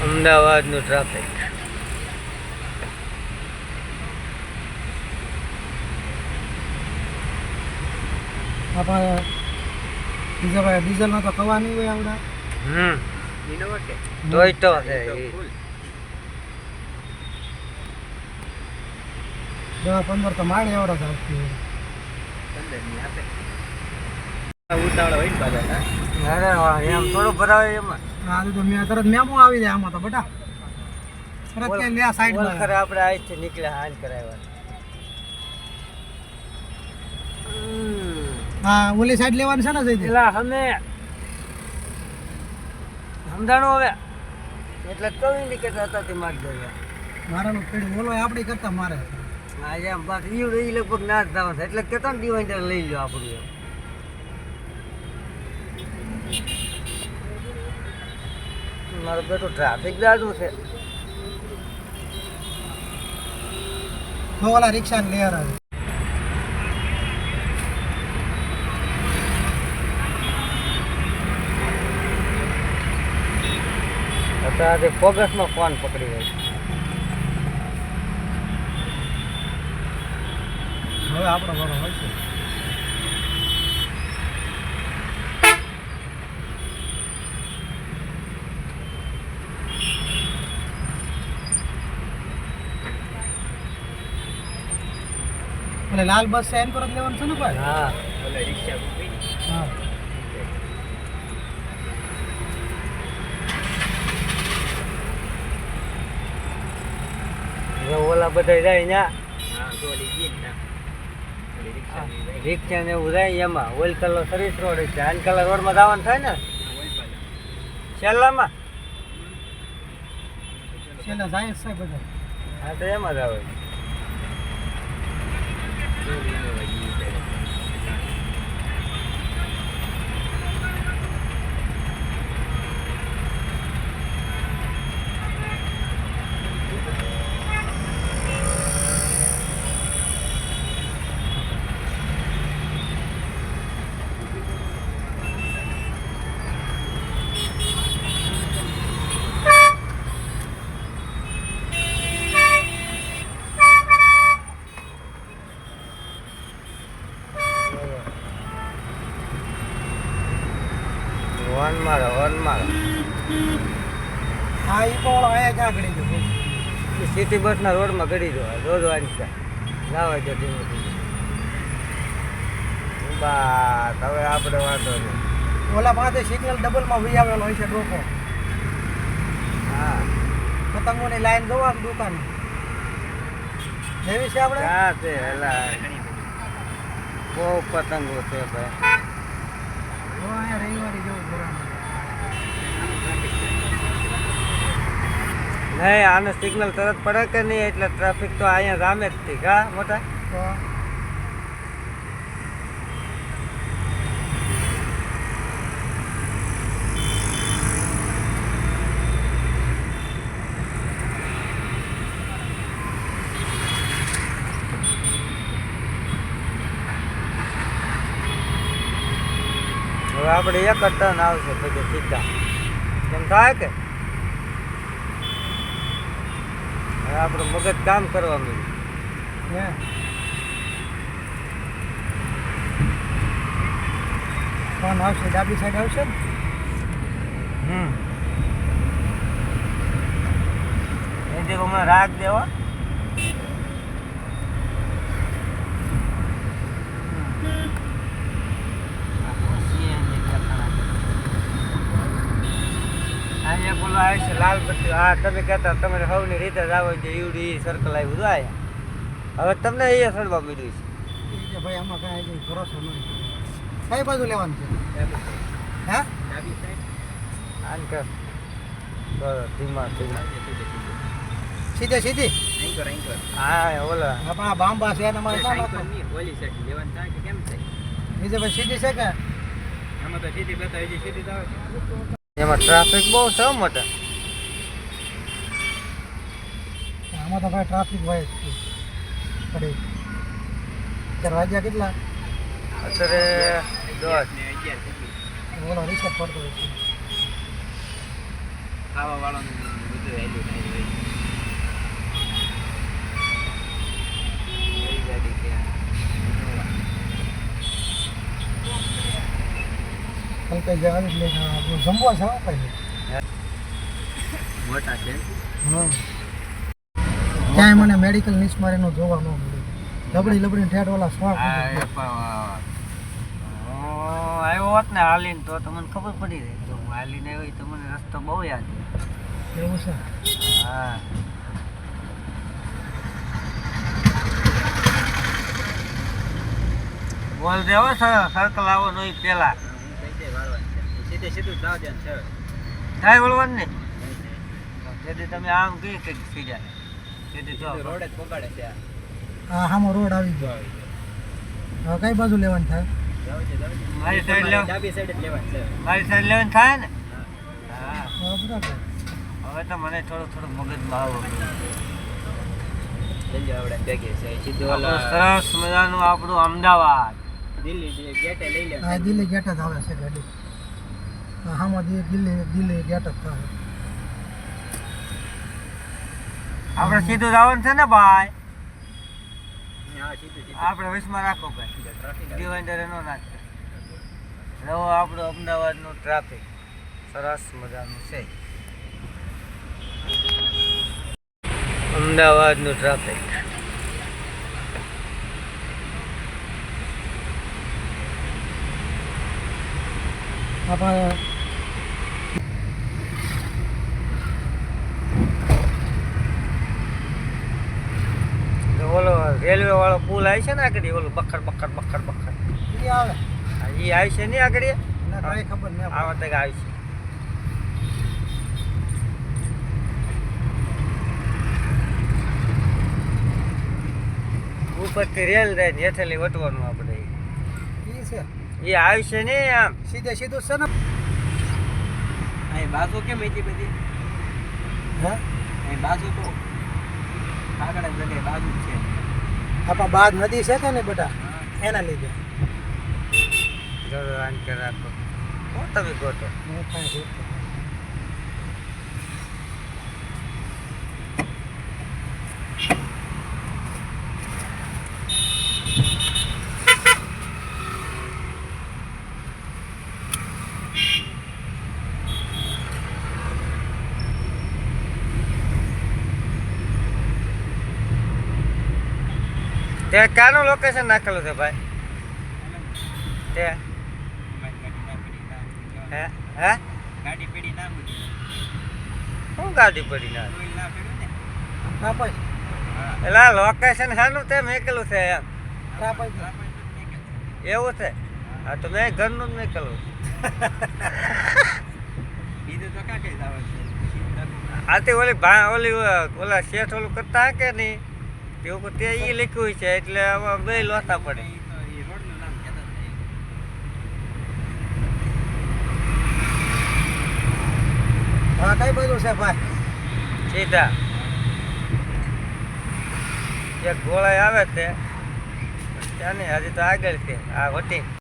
અમદાવાદનું ટ્રાફિક. આપણે બીજા ભાઈ ડીઝલમાં તો કવા નહીં હોય આવડા. ટોયટો છે દવા 15 તો માળે આવડા જ આવતી હોય. ઉતાવળ હોય પાછા. અરે વાહ, એમ થોડું ભરાવે એમાં. હા તો મેં તરત મેમો આવી જાય આમાં તો બટા. તરત કે લે સાઈડમાં ખરે આપણે અહીંથી નીકળ્યા હાલ કરાવ્યા. હા ઓલી સાઈડ લેવાની છે ને જઈ પેલા અમે સમજાણું હવે એટલે કઈ નહીં કહેતા હતા તે માર ગયા મારાનું પેડ ઓલો આપણી કરતા મારે. હા એમ બસ એ લગભગ ના જ થવા છે એટલે કહેતા ને ડિવાઇડર લઈ લો આપણું એમ. મારું બેટું ટ્રાફિક જાજુ છે. તો ઓલા રિક્ષા ને લેર આવે. અત્યારે ફોકસમાં ફોન પકડી હોય. હવે આપણો વારો હોય છે. એટલે લાલ બસ છે એન પર જ લેવાનું છે ને ભાઈ. હા ઓલા રિક્ષા હા ઓલા બધા જાય ત્યાં રિક્ષા ને એવું જાય એમાં ઓઇલ કલર સર્વિસ રોડ છે. આન કલર રોડમાં જવાનું થાય ને છેલ્લામાં. છેલ્લા જાય જ છે બધા. હા તો એમાં જ આવે. વન મારો. હા એ તો અહીંયા ક્યાં ગળી ગયો. સિટી બસના રોડમાં ગળી દો રોજ વાંચતા લાવે છે ધીમે ધીમે. બસ હવે આપણે વાંધો નહીં. ઓલા પાસે સિગ્નલ ડબલમાં વી આવેલો હોય છે ડોકો. હા પતંગોની લાઈન જોવા દુકાન જેવી છે આપણે. હા છે એલા બહુ પતંગો છે ભાઈ. અહીંયા રવિવારી જેવું ભરવાનું. નહીં આને સિગ્નલ તરત પડે કે નહીં એટલે ટ્રાફિક તો અહીંયા જામે જ થી કા મોટા. તો હવે આપણે એક જ ટર્ન આવશે પછી સીધા એમ થાય કે હવે આપણું મગજ કામ કરવા મળ્યું. હે કોણ આવશે ડાબી સાઈડ આવશે ને. એ જે હમણાં રાખ દેવા અહીંયા બોલો આવે છે લાલ બત્તી. હા તમે કહેતા તમારે સૌની રીતે જ આવે છે ઈવડી સર્કલ આવ્યું હતું અહીંયા. હવે તમને અહીંયા સડવા મળ્યું છે. ભાઈ આમાં કાંઈ ભરોસો નથી. કઈ બાજુ લેવાનું છે. હે આન કર ધીમા ધીમા સીધે સીધી. હા ઓલા આપણા બાંબા છે એના માટે બીજે ભાઈ સીધી છે કે એમાં ટ્રાફિક બહુ છે મોટા. આમાં તો ભાઈ ટ્રાફિક હોય પડે. 4 વાગ્યા કેટલા અત્યારે 10 બોલો રિક્ષા પડતો હોય છે. ખાવા વાળાનું સીધું હેલું નહીં હોય. કઈ ગાડી ક્યાં કઈ જાય એટલે આપણું જમવા છે કઈ મોટા છે. હા ક્યાંય મને મેડિકલ નિશ મારે નો જોવા ન મળે લબડી લબડી ઠેઠ ઓલા સ્વાદ આવ્યો હોત ને હાલીને તો તમને ખબર પડી રહી. તો હું હાલીને આવ્યો તો મને રસ્તો બહુ યાદ છે. એવું છે હા બોલ દેવો સર્કલ આવો નહીં પેલા સીધું જાવ દે કાંઈ વળવાનું નહીં. તેથી તમે આમ કઈ કંઈક સીધા તેથી રોડ જ પકડે છે. હા હામો રોડ આવી ગયો હવે કઈ બાજુ લેવાનું થાય મારી સાઈડ લેવાનું મારી સાઈડ લેવાનું થાય ને. હા હા બરાબર હવે તો મને થોડું મગજમાં આવો સરસ મજાનું આપણું અમદાવાદ દિલ્હી ગેટે લઈ લે. હા દિલ્હી ગેટ જ આવે છે ગાડી હા હામો દિલ્હી ગેટ જ થાય આપણે સીધું જવાનું છે ને ભાઈ. આપણે વિશમાં રાખો ભાઈ ડિવાઇડર એનો નાખે રહો. આપણું અમદાવાદનું ટ્રાફિક સરસ મજાનું છે. અમદાવાદનું ટ્રાફિક આપણે ઓલો રેલવે વાળો પુલ આવી છે ને આગળ ઓલું બખર ઈ આવે એ આવી છે ને આગળ ના કઈ ખબર નહીં આવા તક આવી છે. ઉપરથી રેલ જાય ને હેઠેલી વટવાનું આપણે ઈ છે એ આવી છે ને આમ સીધે સીધું છે ને અહીં બાજુ કેમ હતી બધી હા અહીં બાજુ તો આગળ જ જગ્યાએ બાજુ જ છે. આપણા બાદ નદી છે કે ને બેટા એના લીધે જરૂર આન કે રાખો તમે ગોતો. હું કાંઈ જોતો ત્યાં ક્યાંનું લોકેશન નાખેલું છે ભાઈ? તે હે હે ગાડી પડી ના શું ગાડી પડી ના ના ભાઈ એટલે લોકેશન શાનું તે મેકેલું છે એમ ના ભાઈ એવું છે? હા તો મેં ઘરનું જ મેકેલું. બીજું તો કાંઈ આથી ઓલી ઓલા શેઠ ઓલું કરતા કે નહીં તેવું તે એ લખ્યું છે એટલે હવે બે લોસા પડે. હા કઈ બાજુ છે ભાઈ સીધા એક ગોળાઈ આવે છે ત્યાંની હજી તો આગળ છે આ વટી